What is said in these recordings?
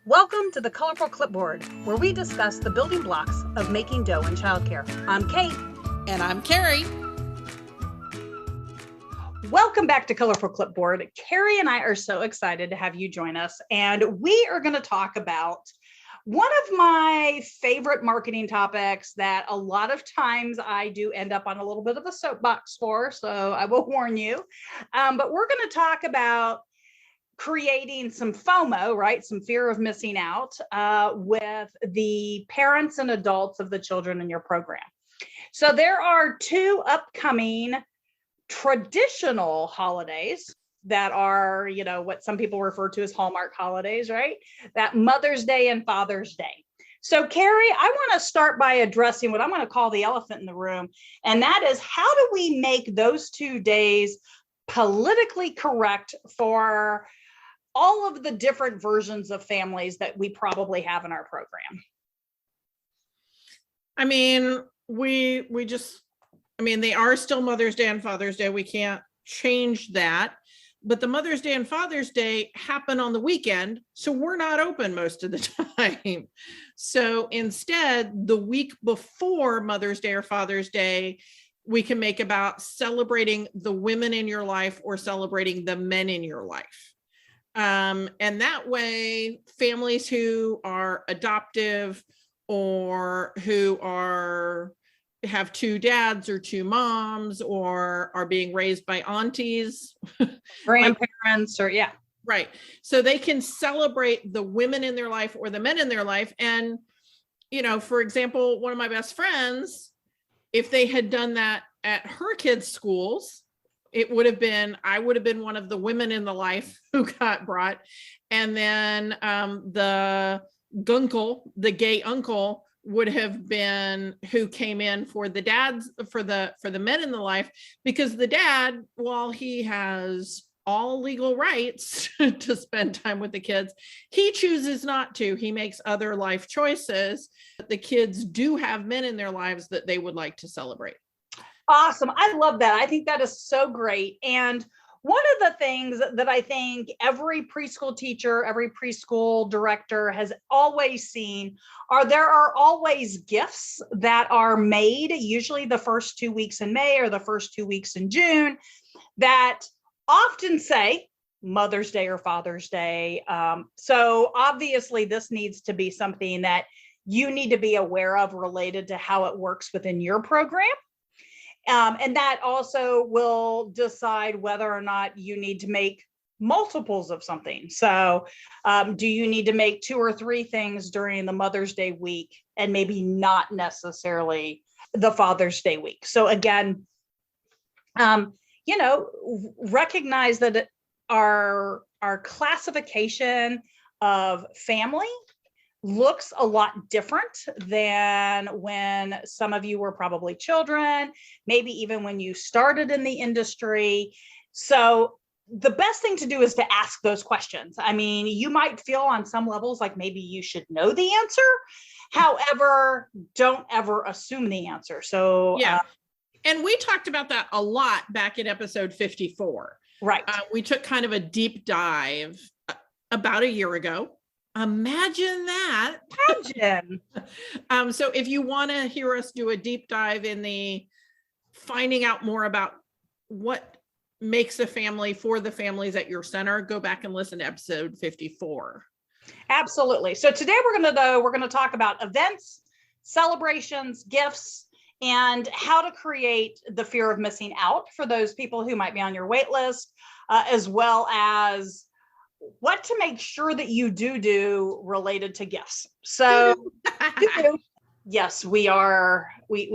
Welcome to the Colorful Clipboard, where we discuss the building blocks of making dough in childcare. I'm Kate. And I'm Carrie. Welcome back to Colorful Clipboard. Carrie and I are so excited to have you join us. And we are going to talk about one of my favorite marketing topics that a lot of times I do end up on a little bit of a soapbox for, so I will warn you. But we're going to talk about creating some FOMO, right? Some fear of missing out with the parents and adults of the children in your program. So there are two upcoming traditional holidays that are, what some people refer to as Hallmark holidays, right? That Mother's Day and Father's Day. So Carrie, I want to start by addressing what I'm going to call the elephant in the room. And that is, how do we make those 2 days politically correct for all of the different versions of families that we probably have in our program? I mean, they are still Mother's Day and Father's Day. We can't change that. But the Mother's Day and Father's Day happen on the weekend, so we're not open most of the time. So instead, the week before Mother's Day or Father's Day, we can make about celebrating the women in your life or celebrating the men in your life. And that way, families who are adoptive or who have two dads or two moms or are being raised by aunties, grandparents, or yeah. Right. So they can celebrate the women in their life or the men in their life. And, for example, one of my best friends, if they had done that at her kids' schools, I would have been one of the women in the life who got brought. And then the gay uncle would have been who came in for the dads, for the men in the life, because the dad, while he has all legal rights to spend time with the kids, he chooses not to. He makes other life choices. The kids do have men in their lives that they would like to celebrate. Awesome. I love that. I think that is so great. And one of the things that I think every preschool teacher, every preschool director has always seen there are always gifts that are made, usually the first 2 weeks in May or the first 2 weeks in June, that often say Mother's Day or Father's Day. So obviously this needs to be something that you need to be aware of related to how it works within your program. And that also will decide whether or not you need to make multiples of something. So do you need to make 2 or 3 things during the Mother's Day week and maybe not necessarily the Father's Day week? So again, recognize that our classification of family looks a lot different than when some of you were probably children, maybe even when you started in the industry. So the best thing to do is to ask those questions. I mean, you might feel on some levels like maybe you should know the answer. However, don't ever assume the answer. So yeah. And we talked about that a lot back in episode 54. Right. We took kind of a deep dive about a year ago. Imagine that. So if you want to hear us do a deep dive in the finding out more about what makes a family for the families at your center, go back and listen to episode 54. Absolutely. So today we're going to talk about events, celebrations, gifts, and how to create the fear of missing out for those people who might be on your wait list, as well as what to make sure that you do related to gifts. So yes, we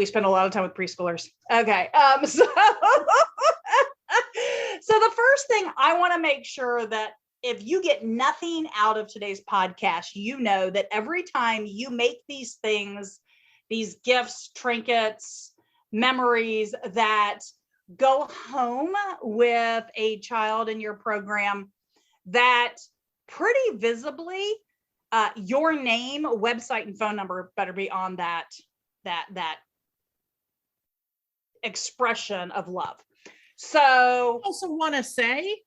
spend a lot of time with preschoolers. Okay. So the first thing I want to make sure that if you get nothing out of today's podcast, you know that every time you make these things, these gifts, trinkets, memories that go home with a child in your program, that pretty visibly your name, website, and phone number better be on that expression of love. So I also want to say,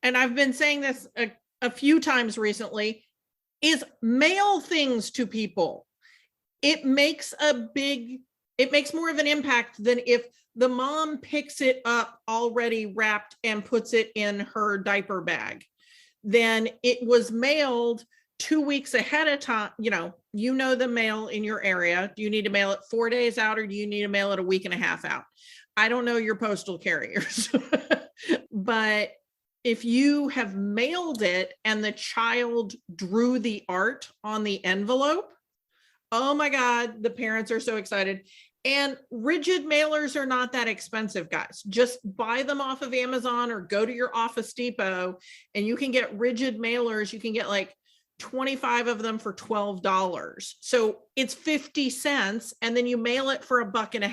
and I've been saying this a few times recently, is mail things to people. It makes more of an impact than if the mom picks it up already wrapped and puts it in her diaper bag. Then it was mailed 2 weeks ahead of time. You know the mail in your area. Do you need to mail it 4 days out, or do you need to mail it a week and a half out? I don't know your postal carriers, but if you have mailed it and the child drew the art on the envelope, oh my God, the parents are so excited. And rigid mailers are not that expensive, guys. Just buy them off of Amazon or go to your Office Depot, and you can get rigid mailers. You can get like 25 of them for $12. So it's 50 cents, and then you mail it for $1.50.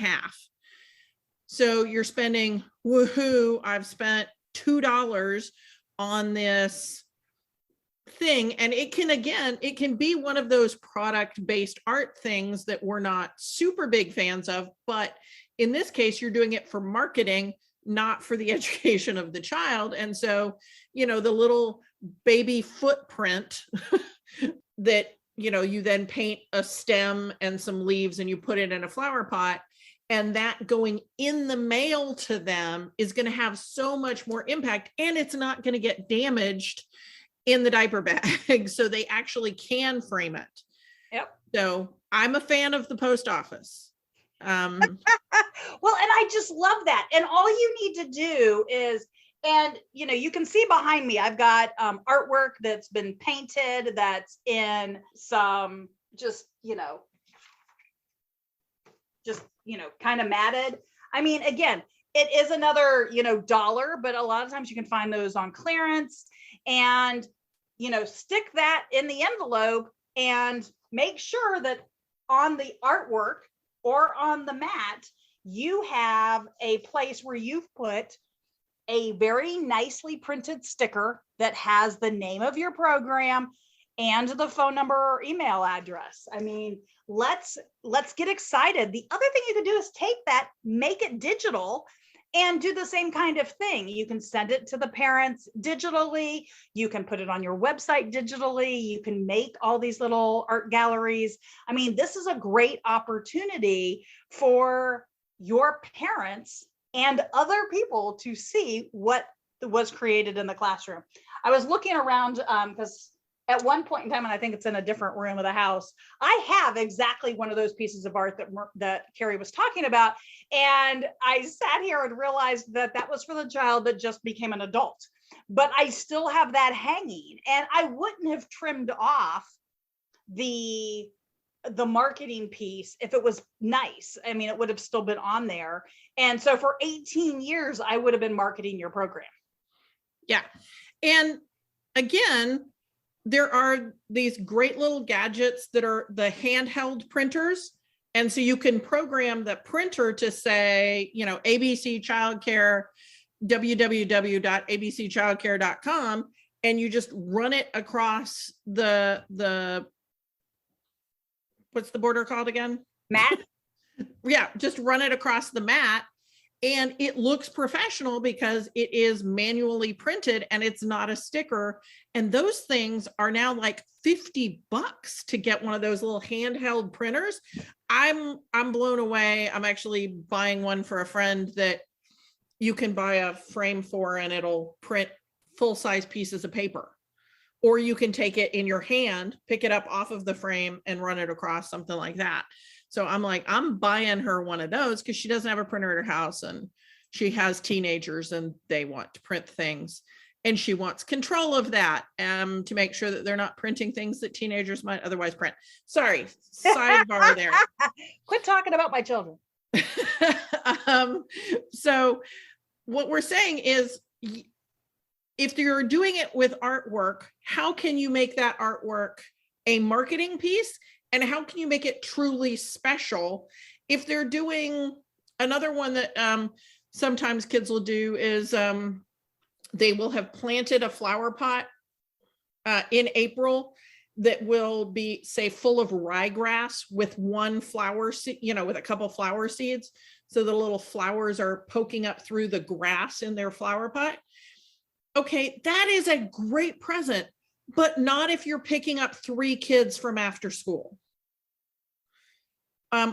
So you're spending, woohoo, I've spent $2 on this thing. And it can be one of those product-based art things that we're not super big fans of, but in this case, you're doing it for marketing, not for the education of the child. And so, the little baby footprint that, you then paint a stem and some leaves and you put it in a flower pot, and that going in the mail to them is going to have so much more impact, and it's not going to get damaged in the diaper bag. So they actually can frame it. Yep. So I'm a fan of the post office. Well, and I just love that. And all you need to do is, and you can see behind me, I've got artwork that's been painted, that's in some just kind of matted. I mean, again, it is another, dollar, but a lot of times you can find those on clearance, and, stick that in the envelope and make sure that on the artwork or on the mat, you have a place where you've put a very nicely printed sticker that has the name of your program and the phone number or email address. I mean, let's get excited. The other thing you can do is take that, make it digital, and do the same kind of thing. You can send it to the parents digitally. You can put it on your website digitally. You can make all these little art galleries. I mean, this is a great opportunity for your parents and other people to see what was created in the classroom. I was looking around because at one point in time, and I think it's in a different room of the house, I have exactly one of those pieces of art that Carrie was talking about. And I sat here and realized that that was for the child that just became an adult. But I still have that hanging, and I wouldn't have trimmed off the marketing piece if it was nice. I mean, it would have still been on there. And so for 18 years, I would have been marketing your program. Yeah. And again, there are these great little gadgets that are the handheld printers. And so you can program the printer to say, ABC Childcare, www.abcchildcare.com, and you just run it across the what's the border called again? Mat? Yeah, just run it across the mat, and it looks professional because it is manually printed and it's not a sticker. And those things are now like $50 to get one of those little handheld printers. I'm blown away. I'm actually buying one for a friend that you can buy a frame for, and it'll print full-size pieces of paper. Or you can take it in your hand, pick it up off of the frame, and run it across, something like that. So I'm buying her one of those because she doesn't have a printer at her house, and she has teenagers and they want to print things, and she wants control of that to make sure that they're not printing things that teenagers might otherwise print. Sorry, sidebar there. Quit talking about my children. So what we're saying is, if you're doing it with artwork, how can you make that artwork a marketing piece? And how can you make it truly special? If they're doing another one that sometimes kids will do is they will have planted a flower pot in April that will be, say, full of ryegrass with one flower seed, with a couple flower seeds. So the little flowers are poking up through the grass in their flower pot. Okay, that is a great present. but not if you're picking up 3 kids from after school.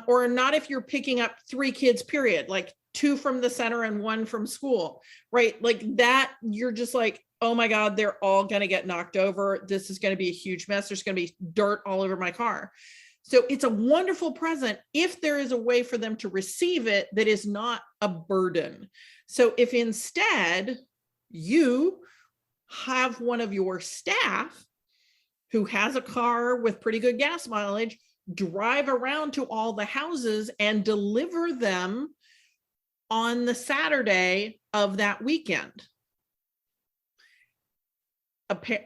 Or not if you're picking up 3 kids, period, like 2 from the center and 1 from school, right? Like that, you're just like, oh my God, they're all going to get knocked over. This is going to be a huge mess. There's going to be dirt all over my car. So it's a wonderful present if there is a way for them to receive it that is not a burden. So if instead you have one of your staff who has a car with pretty good gas mileage, drive around to all the houses and deliver them on the Saturday of that weekend.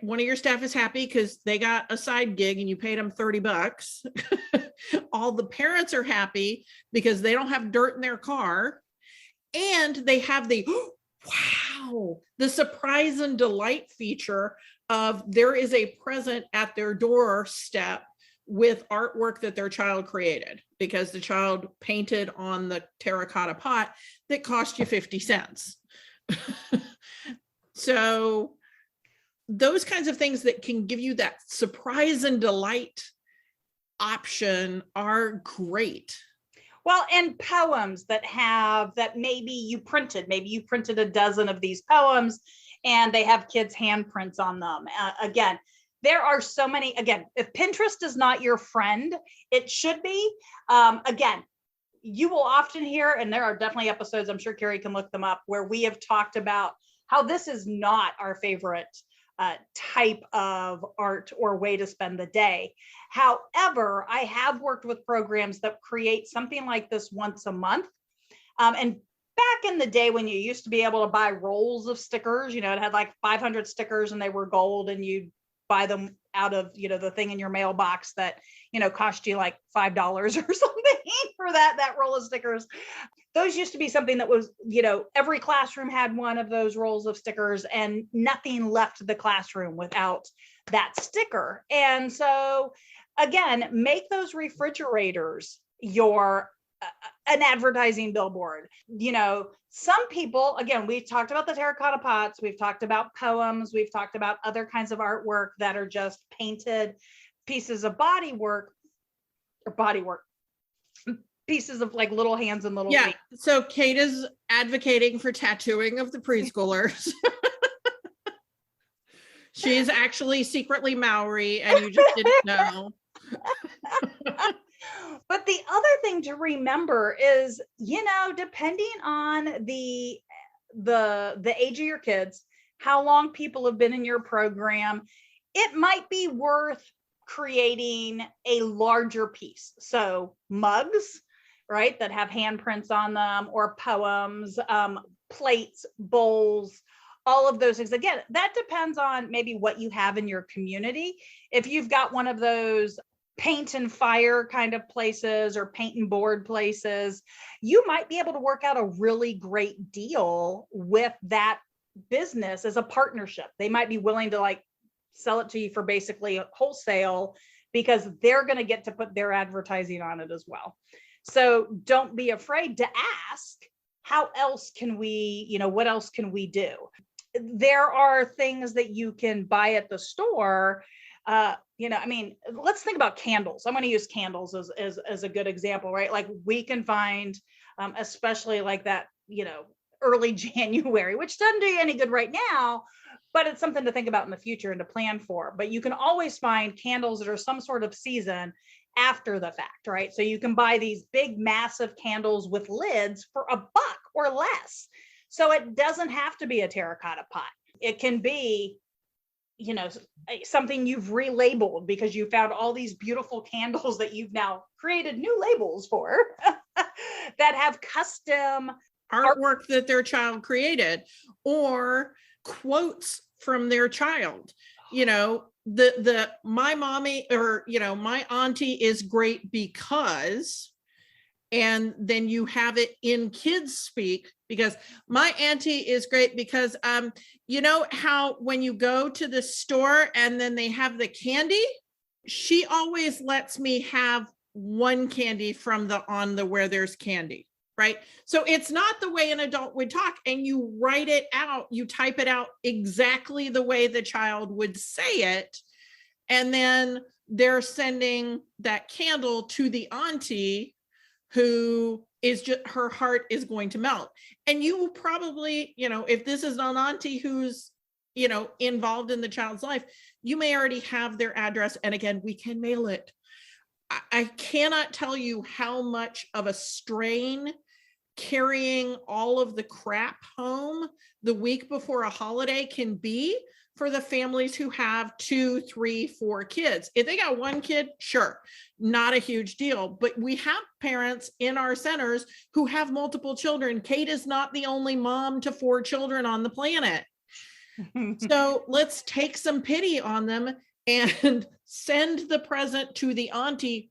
One of your staff is happy because they got a side gig and you paid them $30. All the parents are happy because they don't have dirt in their car. And they have the, wow, the surprise and delight feature of there is a present at their doorstep with artwork that their child created because the child painted on the terracotta pot that cost you 50 cents. So those kinds of things that can give you that surprise and delight option are great. Well, and poems that maybe you printed a dozen of these poems and they have kids' handprints on them. Again, there are so many. Again, if Pinterest is not your friend, it should be. Again, you will often hear, and there are definitely episodes, I'm sure Carrie can look them up, where we have talked about how this is not our favorite type of art or way to spend the day. However, I have worked with programs that create something like this once a month. And back in the day when you used to be able to buy rolls of stickers, it had like 500 stickers and they were gold and you'd buy them out of, the thing in your mailbox that, cost you like $5 or something for that roll of stickers. Those used to be something that was, every classroom had one of those rolls of stickers and nothing left the classroom without that sticker. And so again, make those refrigerators an advertising billboard. Some people, again, we've talked about the terracotta pots, we've talked about poems, we've talked about other kinds of artwork that are just painted pieces of pieces of like little hands and little feet. So Kate is advocating for tattooing of the preschoolers. She's actually secretly Maori and you just didn't know. But the other thing to remember is, depending on the age of your kids, how long people have been in your program, it might be worth creating a larger piece. So mugs, right, that have handprints on them, or poems, plates, bowls, all of those things. Again, that depends on maybe what you have in your community. If you've got one of those paint and fire kind of places or paint and board places, you might be able to work out a really great deal with that business as a partnership. They might be willing to like sell it to you for basically wholesale because they're going to get to put their advertising on it as well. So don't be afraid to ask, how else can we, what else can we do? There are things that you can buy at the store. Let's think about candles. I'm going to use candles as a good example, right? Like we can find, especially like that, early January, which doesn't do you any good right now, but it's something to think about in the future and to plan for. But you can always find candles that are some sort of season after the fact, right? So you can buy these big, massive candles with lids for $1 or less. So it doesn't have to be a terracotta pot. It can be, something you've relabeled because you found all these beautiful candles that you've now created new labels for that have custom artwork that their child created or quotes from their child. My mommy or, my auntie is great because, and then you have it in kids speak because my auntie is great because, how when you go to the store and then they have the candy, she always lets me have one candy from on the where there's candy, right? So it's not the way an adult would talk, and you write it out, you type it out exactly the way the child would say it. And then they're sending that candle to the auntie who is just, her heart is going to melt. And you will probably, if this is an auntie who's, involved in the child's life, you may already have their address. And again, we can mail it. I cannot tell you how much of a strain carrying all of the crap home the week before a holiday can be for the families who have 2, 3, 4 kids. If they got one kid, sure, not a huge deal. But we have parents in our centers who have multiple children. Kate is not the only mom to 4 children on the planet. So let's take some pity on them and send the present to the auntie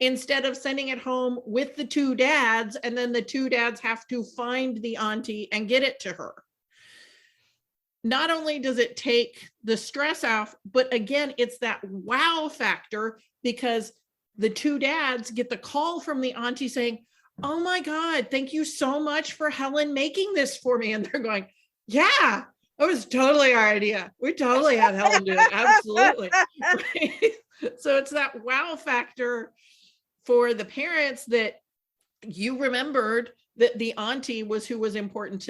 instead of sending it home with the 2 dads, and then the 2 dads have to find the auntie and get it to her. Not only does it take the stress off, but again, it's that wow factor, because the 2 dads get the call from the auntie saying, "Oh my God, thank you so much for Helen making this for me." And they're going, "Yeah, it was totally our idea. We totally had Helen do it. Absolutely." Right? So it's that wow factor for the parents, that you remembered that the auntie was who was important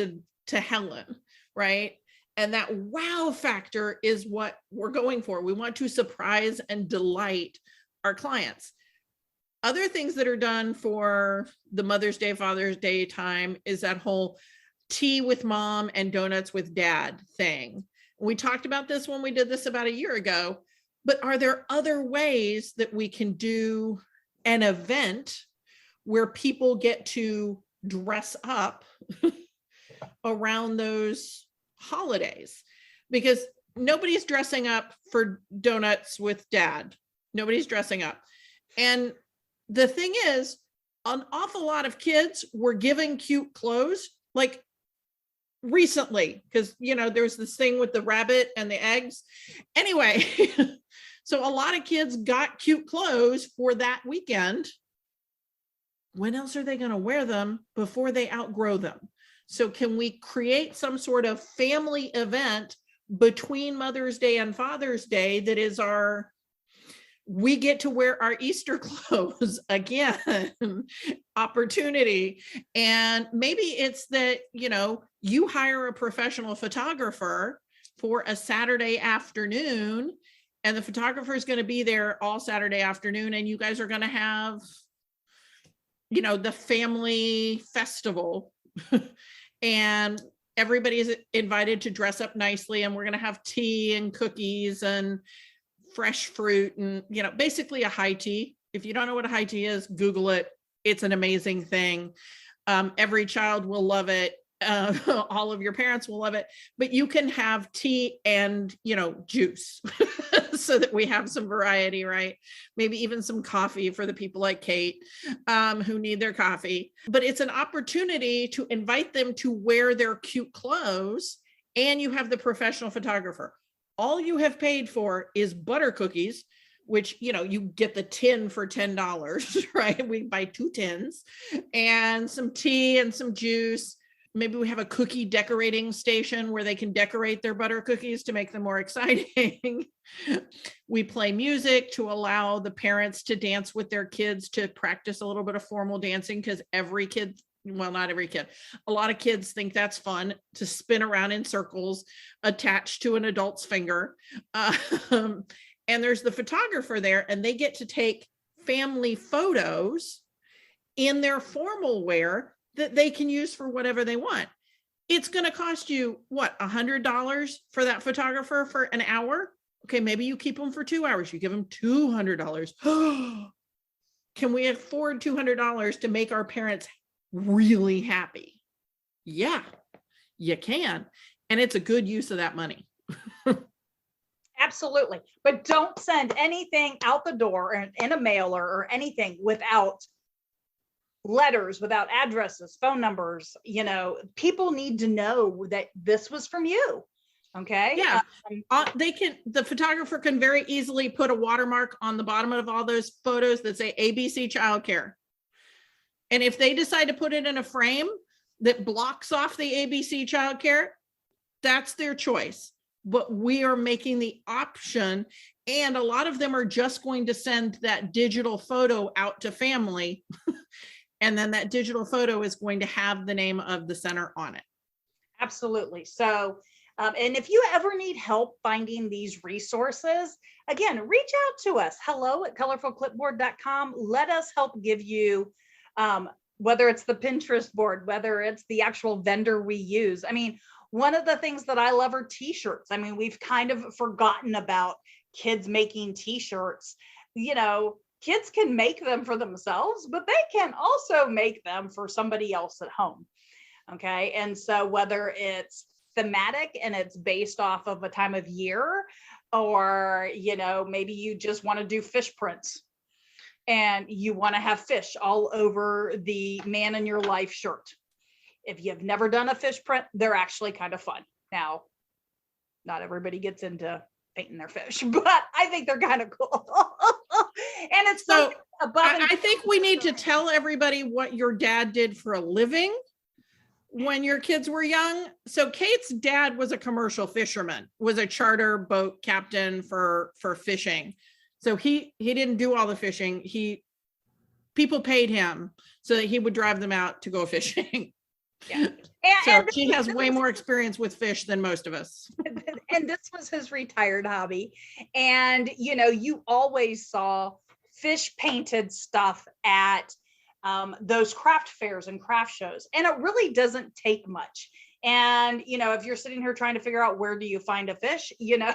to Helen, right? And that wow factor is what we're going for. We want to surprise and delight our clients. Other things that are done for the Mother's Day, Father's Day time is that whole tea with mom and donuts with dad thing. We talked about this when we did this about a year ago, but are there other ways that we can do an event where people get to dress up around those holidays? Because nobody's dressing up for donuts with dad. Nobody's dressing up. And the thing is, an awful lot of kids were given cute clothes, like recently, because there's this thing with the rabbit and the eggs. Anyway, so a lot of kids got cute clothes for that weekend. When else are they going to wear them before they outgrow them? So can we create some sort of family event between Mother's Day and Father's Day that is we get to wear our Easter clothes again opportunity? And maybe it's that, you hire a professional photographer for a Saturday afternoon, and the photographer is going to be there all Saturday afternoon, and you guys are going to have, the family festival and everybody is invited to dress up nicely, and we're going to have tea and cookies and fresh fruit and, basically a high tea. If you don't know what a high tea is, Google it. It's an amazing thing. Every child will love it. All of your parents will love it, but you can have tea and, juice so that we have some variety, right? Maybe even some coffee for the people like Kate, who need their coffee. But it's an opportunity to invite them to wear their cute clothes, and you have the professional photographer. All you have paid for is butter cookies, which, you get the tin for $10, right? We buy 2 tins, and some tea and some juice. Maybe we have a cookie decorating station where they can decorate their butter cookies to make them more exciting. We play music to allow the parents to dance with their kids, to practice a little bit of formal dancing, because every kid, well, not every kid, a lot of kids think that's fun, to spin around in circles attached to an adult's finger. And there's the photographer there, and they get to take family photos in their formal wear that they can use for whatever they want. It's going to cost you, what, $100 for that photographer for an hour? Okay, maybe you keep them for 2 hours. You give them $200. Can we afford $200 to make our parents really happy? Yeah, you can. And it's a good use of that money. Absolutely. But don't send anything out the door or in a mailer or anything without letters, without addresses, phone numbers. People need to know that this was from you. Okay. Yeah. The photographer can very easily put a watermark on the bottom of all those photos that say ABC childcare. And if they decide to put it in a frame that blocks off the ABC childcare, that's their choice. But we are making the option, and a lot of them are just going to send that digital photo out to family. And then that digital photo is going to have the name of the center on it. Absolutely. So, and if you ever need help finding these resources, again, reach out to us. hello@colorfulclipboard.com. Let us help give you, whether it's the Pinterest board, whether it's the actual vendor we use. I mean, one of the things that I love are t-shirts. I mean, we've kind of forgotten about kids making t-shirts. You know, kids can make them for themselves, but they can also make them for somebody else at home. Okay. And so whether it's thematic and it's based off of a time of year, or, you know, maybe you just want to do fish prints and you want to have fish all over the man in your life shirt. If you've never done a fish print, they're actually kind of fun. Now, not everybody gets into painting their fish, but I think they're kind of cool. And it's so I think we need to tell everybody what your dad did for a living when your kids were young. So Kate's dad was a commercial fisherman, was a charter boat captain for fishing. So he didn't do all the fishing. People paid him so that he would drive them out to go fishing. Yeah. So she has way more experience with fish than most of us. And this was his retired hobby. And, you know, you always saw fish painted stuff at those craft fairs and craft shows. And it really doesn't take much. And, you know, if you're sitting here trying to figure out where do you find a fish, you know,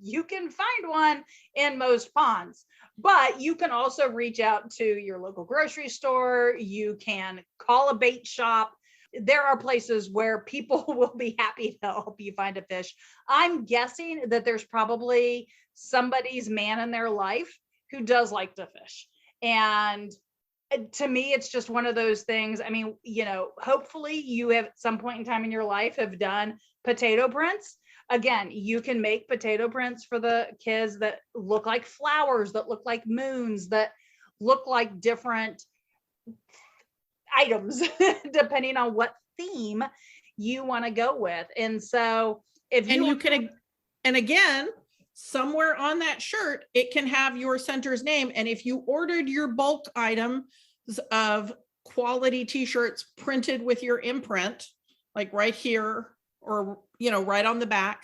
you can find one in most ponds. But you can also reach out to your local grocery store. You can call a bait shop. There are places where people will be happy to help you find a fish. I'm guessing that there's probably somebody's man in their life who does like to fish. And to me, it's just one of those things. I mean, you know, hopefully you have at some point in time in your life have done potato prints. Again, you can make potato prints for the kids that look like flowers, that look like moons, that look like different items depending on what theme you want to go with. And so if you can, and again, somewhere on that shirt, it can have your center's name. And if you ordered your bulk item of quality t-shirts printed with your imprint, like right here, or, you know, right on the back,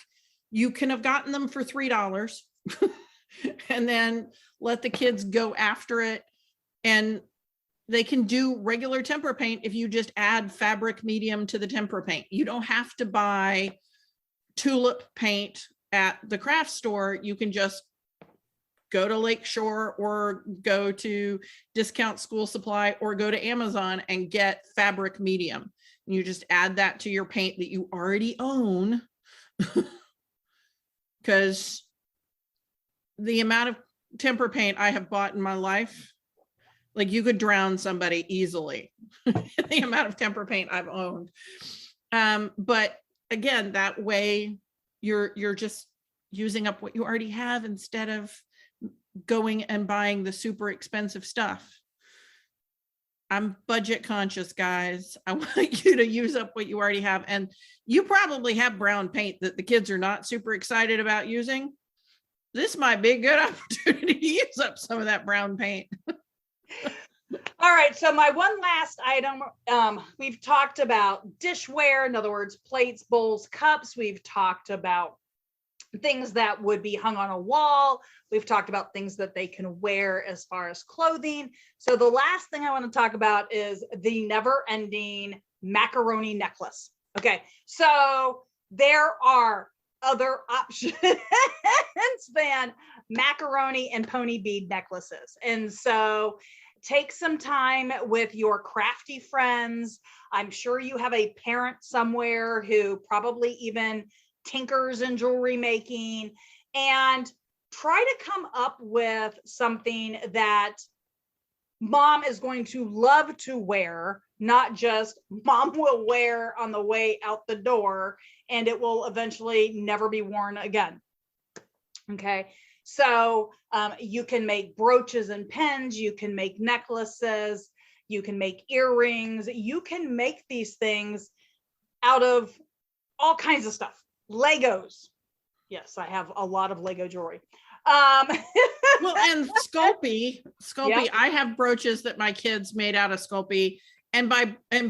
you can have gotten them for $3 and then let the kids go after it. And they can do regular tempera paint if you just add fabric medium to the tempera paint. You don't have to buy tulip paint at the craft store. You can just go to Lakeshore or go to Discount School Supply or go to Amazon and get fabric medium. And you just add that to your paint that you already own. Because the amount of tempera paint I have bought in my life, like you could drown somebody easily. The amount of tempera paint I've owned. But again, that way you're just using up what you already have instead of going and buying the super expensive stuff. I'm budget conscious, guys. I want you to use up what you already have. And you probably have brown paint that the kids are not super excited about using. This might be a good opportunity to use up some of that brown paint. All right, so my one last item, we've talked about dishware, in other words, plates, bowls, cups. We've talked about things that would be hung on a wall. We've talked about things that they can wear as far as clothing. So the last thing I want to talk about is the never-ending macaroni necklace. Okay, so there are other options than macaroni and pony bead necklaces. And so take some time with your crafty friends. I'm sure you have a parent somewhere who probably even tinkers in jewelry making, and try to come up with something that mom is going to love to wear, not just mom will wear on the way out the door and it will eventually never be worn again. Okay. So you can make brooches and pins, you can make necklaces, you can make earrings, you can make these things out of all kinds of stuff. Legos. Yes, I have a lot of Lego jewelry. Well, and Sculpey, Yep. I have brooches that my kids made out of Sculpey, and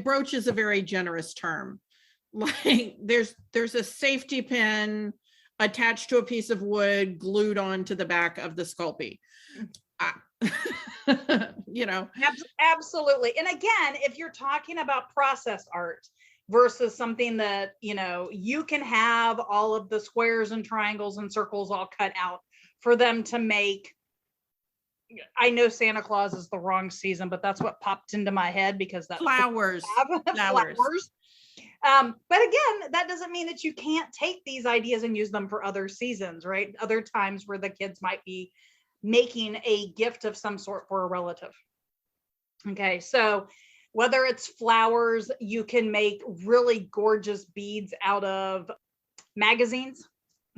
brooch is a very generous term. Like there's a safety pin attached to a piece of wood glued onto the back of the Sculpey. You know. Absolutely. And again, if you're talking about process art versus something that, you know, you can have all of the squares and triangles and circles all cut out for them to make. I know Santa Claus is the wrong season, but that's what popped into my head because that's flowers. Flowers. But again, that doesn't mean that you can't take these ideas and use them for other seasons, right? Other times where the kids might be making a gift of some sort for a relative. Okay, so whether it's flowers, you can make really gorgeous beads out of magazines.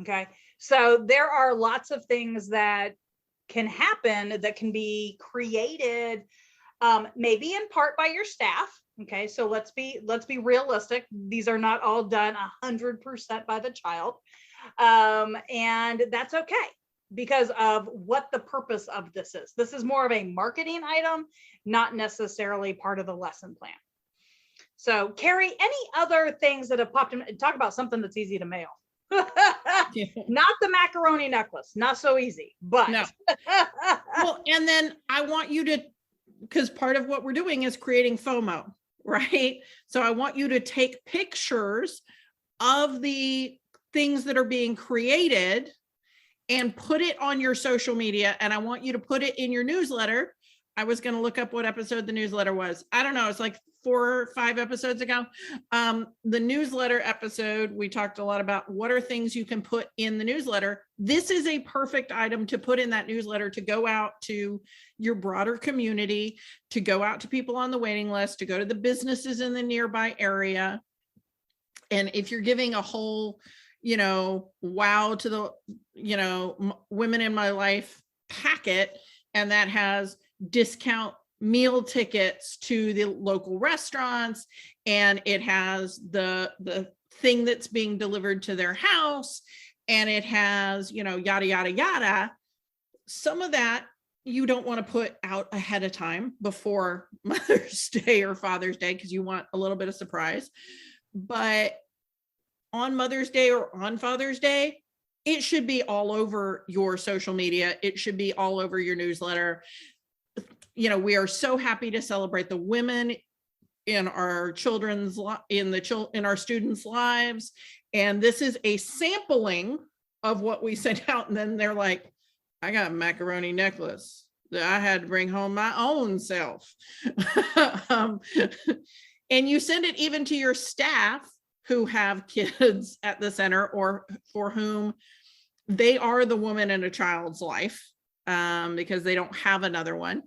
Okay, so there are lots of things that can happen that can be created, maybe in part by your staff. Okay, so let's be realistic. These are not all done 100% by the child, and that's okay because of what the purpose of this is. This is more of a marketing item, not necessarily part of the lesson plan. So, Carrie, any other things that have popped in? Talk about something that's easy to mail. Not the macaroni necklace, not so easy, but no. Well, and then I want you to, because part of what we're doing is creating FOMO, right? So I want you to take pictures of the things that are being created and put it on your social media. And I want you to put it in your newsletter. I was going to look up what episode the newsletter was. I don't know. It's like 4 or 5 episodes ago. The newsletter episode, we talked a lot about what are things you can put in the newsletter. This is a perfect item to put in that newsletter, to go out to your broader community, to go out to people on the waiting list, to go to the businesses in the nearby area. And if you're giving a whole, you know, wow to the, you know, women in my life packet, and that has discount meal tickets to the local restaurants, and it has the thing that's being delivered to their house, and it has, you know, yada yada yada. Some of that you don't want to put out ahead of time before Mother's Day or Father's Day because you want a little bit of surprise. But on Mother's Day or on Father's Day, it should be all over your social media. It should be all over your newsletter. You know, we are so happy to celebrate the women in our children's in our students' lives, and this is a sampling of what we sent out. And then they're like, I got a macaroni necklace that I had to bring home my own self. And you send it even to your staff who have kids at the center or for whom they are the woman in a child's life, because they don't have another one.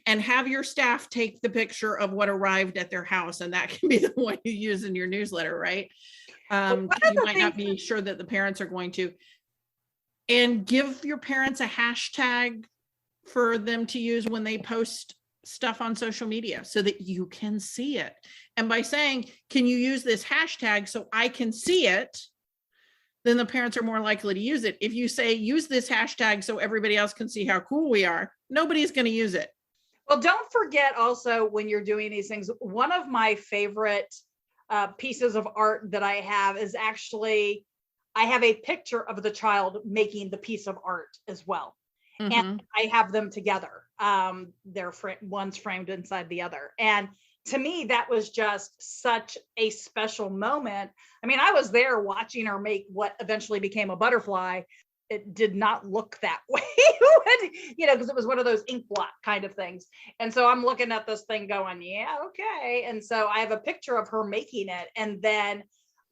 And have your staff take the picture of what arrived at their house, and that can be the one you use in your newsletter, right? You might not be sure that the parents are going to. And give your parents a hashtag for them to use when they post stuff on social media so that you can see it. And by saying, can you use this hashtag so I can see it? Then the parents are more likely to use it. If you say, use this hashtag so everybody else can see how cool we are, nobody's going to use it. Well, don't forget also when you're doing these things, one of my favorite pieces of art that I have is actually, I have a picture of the child making the piece of art as well. Mm-hmm. And I have them together. They're one's framed inside the other. And to me, that was just such a special moment. I mean, I was there watching her make what eventually became a butterfly. It did not look that way, you know, because it was one of those ink blot kind of things. And so I'm looking at this thing going, yeah, okay. And so I have a picture of her making it. And then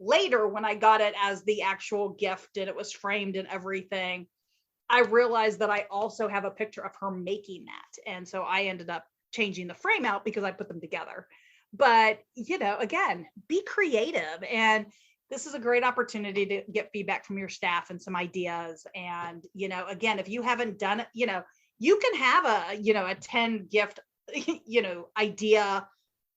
later when I got it as the actual gift and it was framed and everything, I realized that I also have a picture of her making that. And so I ended up changing the frame out because I put them together. But, you know, again, be creative. And this is a great opportunity to get feedback from your staff and some ideas. And, you know, again, if you haven't done it, you know, you can have a 10 gift idea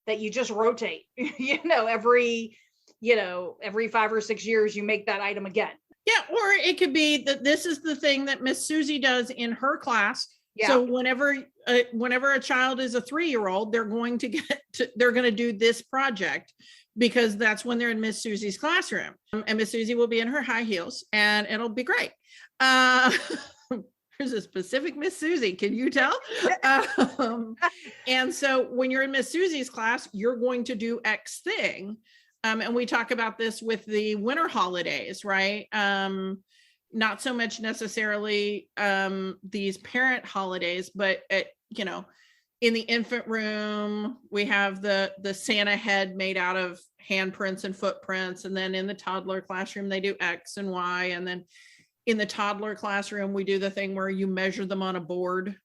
that you just rotate, every 5 or 6 years, you make that item again. Yeah, or it could be that this is the thing that Miss Susie does in her class. Yeah. So whenever a child is a 3-year-old, they're going to do this project because that's when they're in Miss Susie's classroom. And Miss Susie will be in her high heels and it'll be great. There's a specific Miss Susie, can you tell? And so when you're in Miss Susie's class, you're going to do X thing. And we talk about this with the winter holidays, right? Not so much necessarily these parent holidays, but in the infant room, we have the Santa head made out of handprints and footprints. And then in the toddler classroom, they do X and Y. And then in the toddler classroom, we do the thing where you measure them on a board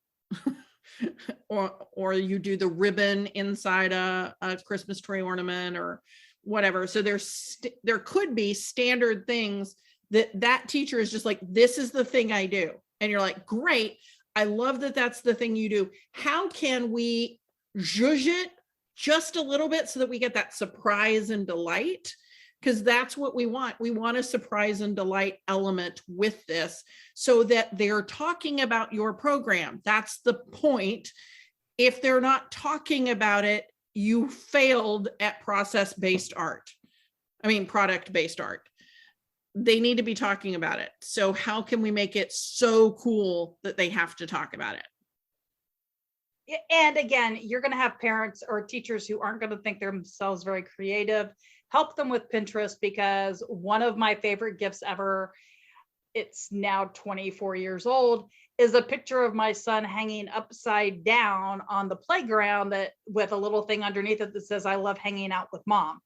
or you do the ribbon inside a Christmas tree ornament or whatever. So there could be standard things that teacher is just like, this is the thing I do. And you're like, great. I love that that's the thing you do. How can we zhuzh it just a little bit so that we get that surprise and delight? Because that's what we want. We want a surprise and delight element with this so that they're talking about your program. That's the point. If they're not talking about it, you failed at product-based art. They need to be talking about it. So how can we make it so cool that they have to talk about it? And again, you're going to have parents or teachers who aren't going to think themselves very creative. Help them with Pinterest, because one of my favorite gifts ever, it's now 24 years old, is a picture of my son hanging upside down on the playground with a little thing underneath it that says, "I love hanging out with mom."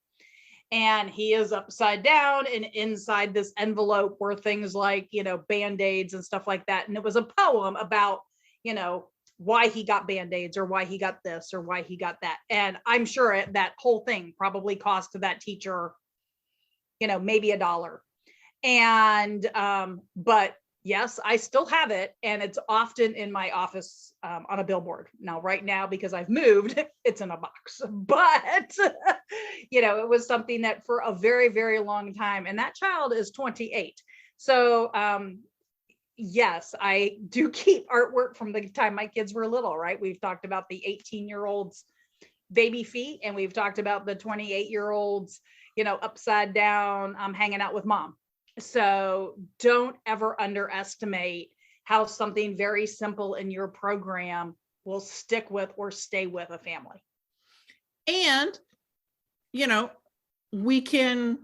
And he is upside down, and inside this envelope were things like, Band-Aids and stuff like that. And it was a poem about, why he got Band-Aids or why he got this or why he got that. And I'm sure that whole thing probably cost to that teacher, maybe $1. And, but yes, I still have it. And it's often in my office on a billboard. Now, right now, because I've moved, it's in a box, but, it was something that for a very, very long time, and that child is 28. So, yes, I do keep artwork from the time my kids were little, right? We've talked about the 18-year-olds baby feet, and we've talked about the 28-year-olds, upside down, hanging out with mom. So don't ever underestimate how something very simple in your program will stick with or stay with a family. And, we can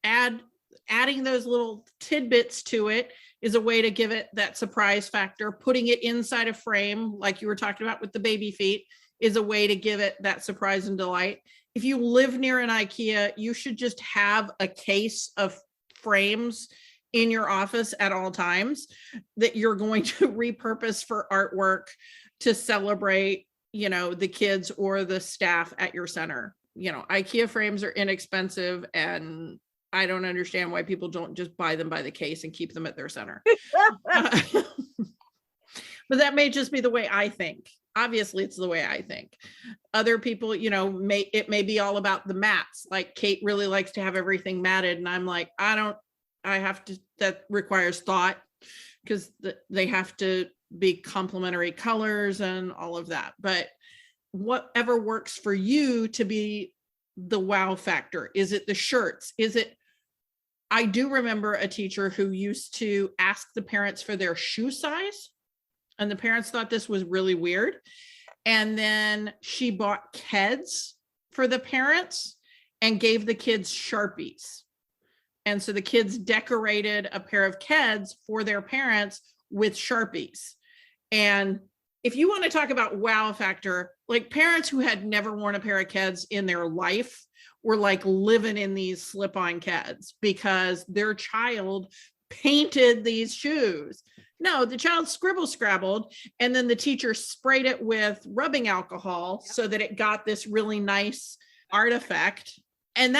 adding those little tidbits to it is a way to give it that surprise factor. Putting it inside a frame, like you were talking about with the baby feet, is a way to give it that surprise and delight. If you live near an IKEA, you should just have a case of frames in your office at all times that you're going to repurpose for artwork to celebrate, the kids or the staff at your center. IKEA frames are inexpensive, and I don't understand why people don't just buy them by the case and keep them at their center. But that may just be the way I think. Obviously, it's the way I think. Other people, it may be all about the mats. Like Kate really likes to have everything matted, and I'm like, that requires thought, because they have to be complementary colors and all of that. But whatever works for you to be the wow factor. Is it the shirts? I do remember a teacher who used to ask the parents for their shoe size, and the parents thought this was really weird. And then she bought Keds for the parents and gave the kids Sharpies. And so the kids decorated a pair of Keds for their parents with Sharpies. And if you want to talk about wow factor, like parents who had never worn a pair of Keds in their life were like living in these slip-on Keds because their child painted these shoes. No, the child scrabbled, and then the teacher sprayed it with rubbing alcohol so that it got this really nice artifact. And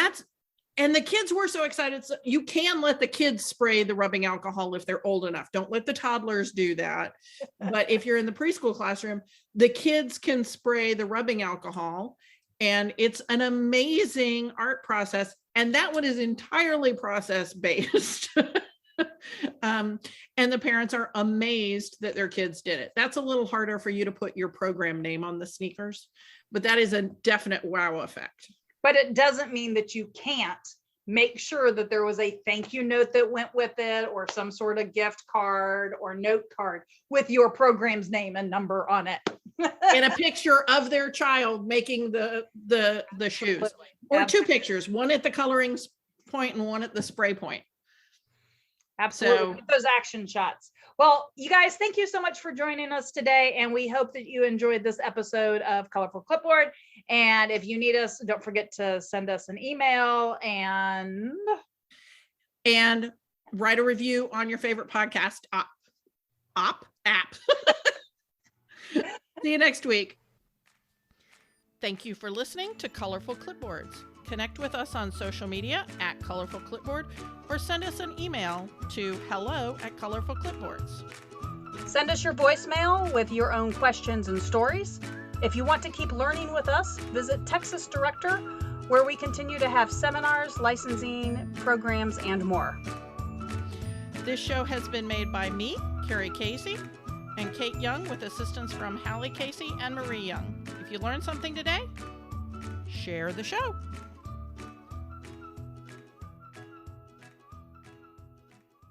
And the kids were so excited. So you can let the kids spray the rubbing alcohol if they're old enough. Don't let the toddlers do that. But if you're in the preschool classroom, the kids can spray the rubbing alcohol. And it's an amazing art process. And that one is entirely process based. And the parents are amazed that their kids did it. That's a little harder for you to put your program name on the sneakers, but that is a definite wow effect. But it doesn't mean that you can't make sure that there was a thank you note that went with it, or some sort of gift card or note card with your program's name and number on it. And a picture of their child making the shoes. Or Absolutely. two pictures, one at the coloring point and one at the spray point. Absolutely. Those action shots. Well, you guys, thank you so much for joining us today. And we hope that you enjoyed this episode of Colorful Clipboard. And if you need us, don't forget to send us an email and write a review on your favorite podcast app. See you next week. Thank you for listening to Colorful Clipboards. Connect with us on social media at Colorful Clipboard, or send us an email to hello@colorfulclipboards. send us your voicemail with your own questions and stories. If you want to keep learning with us, visit Texas Director, where we continue to have seminars, licensing, programs, and more. This show has been made by me, Carrie Casey, and Kate Young, with assistance from Hallie Casey and Marie Young. If you learned something today, share the show.